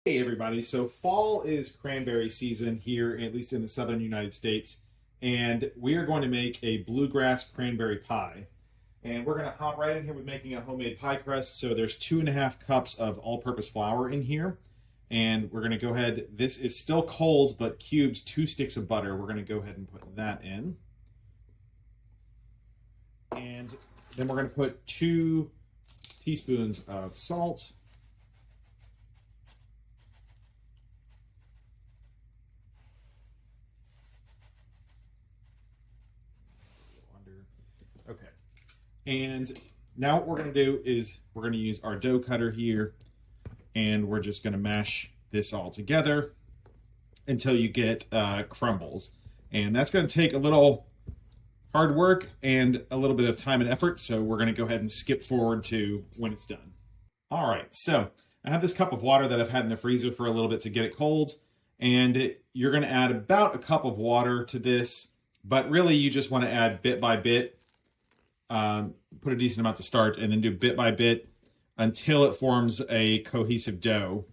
Hey everybody, so fall is cranberry season here, at least in the southern United States, and we are going to make a bluegrass cranberry pie. And we're going to hop right in here with making a homemade pie crust. So there's 2.5 cups of all-purpose flour in here, and we're going to go ahead, this is still cold, but cubed 2 sticks of butter. We're going to go ahead and put that in. And then we're going to put 2 teaspoons of salt. Okay. And now what we're going to do is we're going to use our dough cutter here, and we're just going to mash this all together until you get crumbles. And that's going to take a little hard work and a little bit of time and effort, so we're going to go ahead and skip forward to when it's done. All right, so I have this cup of water that I've had in the freezer for a little bit to get it cold, and you're going to add about a cup of water to this, but really you just want to add bit by bit. Put a decent amount to start and then do bit by bit until it forms a cohesive dough.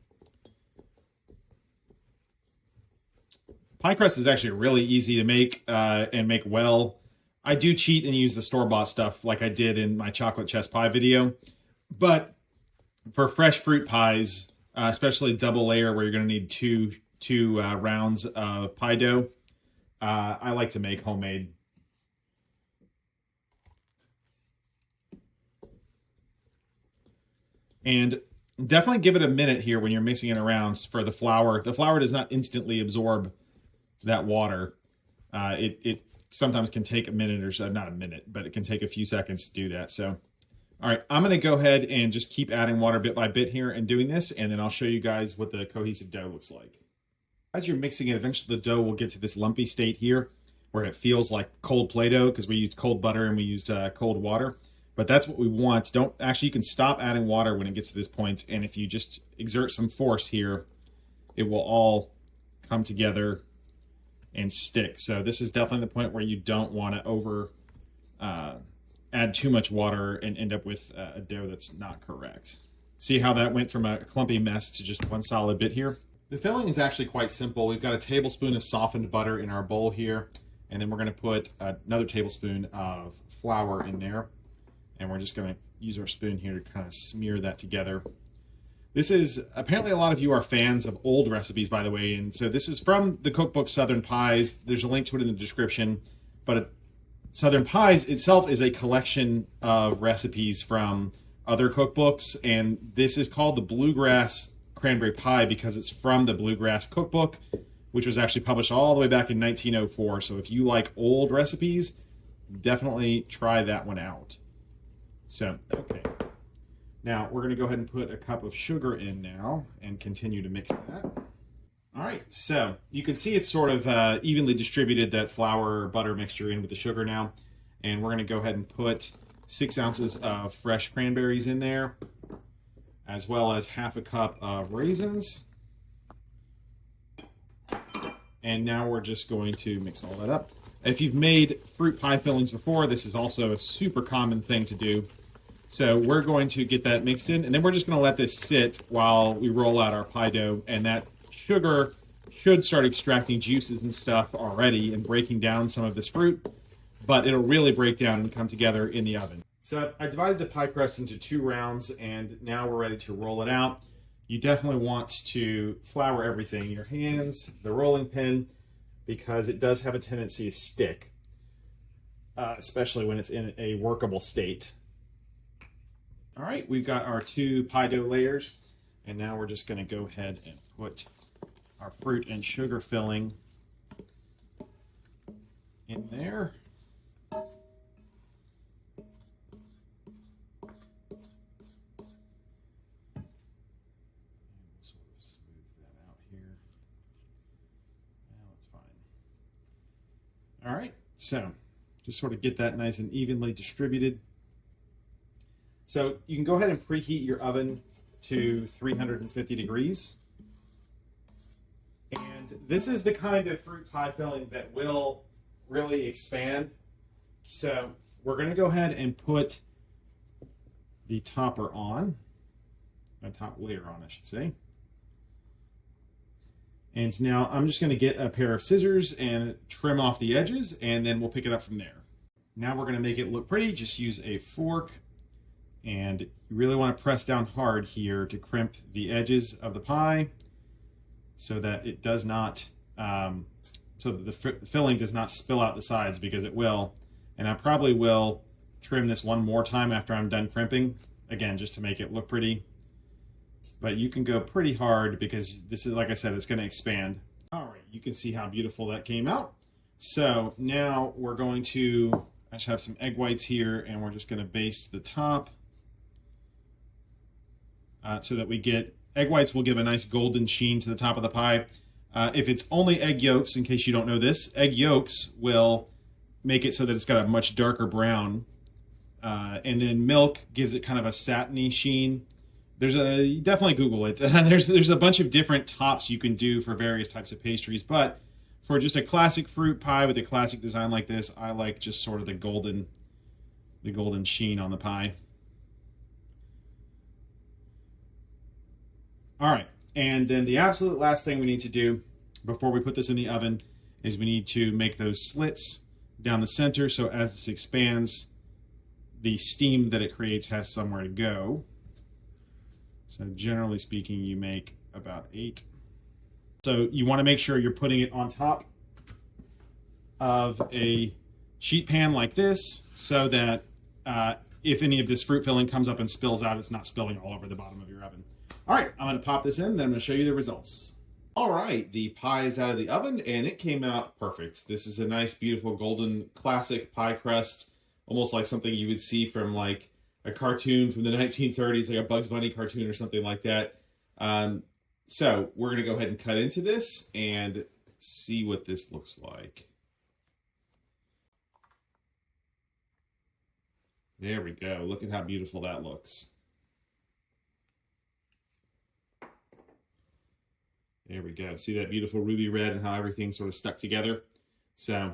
Pie crust is actually really easy to make and make well. I do cheat and use the store-bought stuff like I did in my chocolate chess pie video, but for fresh fruit pies, especially double layer where you're going to need two rounds of pie dough, I like to make homemade. And definitely give it a minute here when you're mixing it around for the flour. The flour does not instantly absorb that water. It sometimes can take a minute or so, not a minute, but it can take a few seconds to do that. So, all right, I'm going to go ahead and just keep adding water bit by bit here and doing this, and then I'll show you guys what the cohesive dough looks like. As you're mixing it, eventually the dough will get to this lumpy state here where it feels like cold Play-Doh because we used cold butter and we used cold water. But that's what we want. You can stop adding water when it gets to this point, and if you just exert some force here, it will all come together and stick. So this is definitely the point where you don't want to add too much water and end up with a dough that's not correct. See how that went from a clumpy mess to just one solid bit here? The filling is actually quite simple. We've got a tablespoon of softened butter in our bowl here, and then we're going to put another tablespoon of flour in there. And we're just going to use our spoon here to kind of smear that together. This is, apparently a lot of you are fans of old recipes, by the way, and so this is from the cookbook Southern Pies. There's a link to it in the description, but Southern Pies itself is a collection of recipes from other cookbooks, and this is called the Bluegrass Cranberry Pie because it's from the Bluegrass Cookbook, which was actually published all the way back in 1904. So if you like old recipes, definitely try that one out. So, okay. Now, we're going to go ahead and put a cup of sugar in now and continue to mix that. All right, so you can see it's sort of evenly distributed, that flour butter mixture in with the sugar now. And we're going to go ahead and put 6 ounces of fresh cranberries in there, as well as half a cup of raisins. And now we're just going to mix all that up. If you've made fruit pie fillings before, this is also a super common thing to do. So we're going to get that mixed in, and then we're just going to let this sit while we roll out our pie dough, and that sugar should start extracting juices and stuff already and breaking down some of this fruit, but it'll really break down and come together in the oven. So I divided the pie crust into 2 rounds, and now we're ready to roll it out. You definitely want to flour everything, your hands, the rolling pin, because it does have a tendency to stick, especially when it's in a workable state. All right, we've got our 2 pie dough layers, and now we're just going to go ahead and put our fruit and sugar filling in there. And sort of smooth that out here. Now it's fine. All right, so just sort of get that nice and evenly distributed. So you can go ahead and preheat your oven to 350 degrees. And this is the kind of fruit pie filling that will really expand. So we're going to go ahead and put the topper on, a top layer on, I should say. And now I'm just going to get a pair of scissors and trim off the edges, and then we'll pick it up from there. Now we're going to make it look pretty. Just use a fork, and you really want to press down hard here to crimp the edges of the pie so that it does not, so that the filling does not spill out the sides, because it will. And I probably will trim this one more time after I'm done crimping, again, just to make it look pretty. But you can go pretty hard because this is, like I said, it's going to expand. All right, you can see how beautiful that came out. So now we're going to, I just have some egg whites here, and we're just going to baste the top so that we get, egg whites will give a nice golden sheen to the top of the pie. If it's only egg yolks, in case you don't know this, egg yolks will make it so that it's got a much darker brown. And then milk gives it kind of a satiny sheen. Definitely Google it. There's a bunch of different tops you can do for various types of pastries, but for just a classic fruit pie with a classic design like this, I like just sort of the golden sheen on the pie. All right, and then the absolute last thing we need to do before we put this in the oven is we need to make those slits down the center, so as this expands, the steam that it creates has somewhere to go. So generally speaking, you make about 8. So you want to make sure you're putting it on top of a sheet pan like this, so that if any of this fruit filling comes up and spills out, it's not spilling all over the bottom of your oven. All right, I'm going to pop this in, then I'm going to show you the results. All right, the pie is out of the oven, and it came out perfect. This is a nice, beautiful, golden, classic pie crust, almost like something you would see from like a cartoon from the 1930s, like a Bugs Bunny cartoon or something like that. So we're going to go ahead and cut into this and see what this looks like. There we go. Look at how beautiful that looks. There we go. See that beautiful ruby red and how everything's sort of stuck together? So,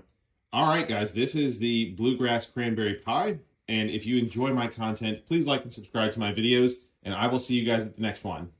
all right, guys, this is the bluegrass cranberry pie. And if you enjoy my content, please like and subscribe to my videos, and I will see you guys at the next one.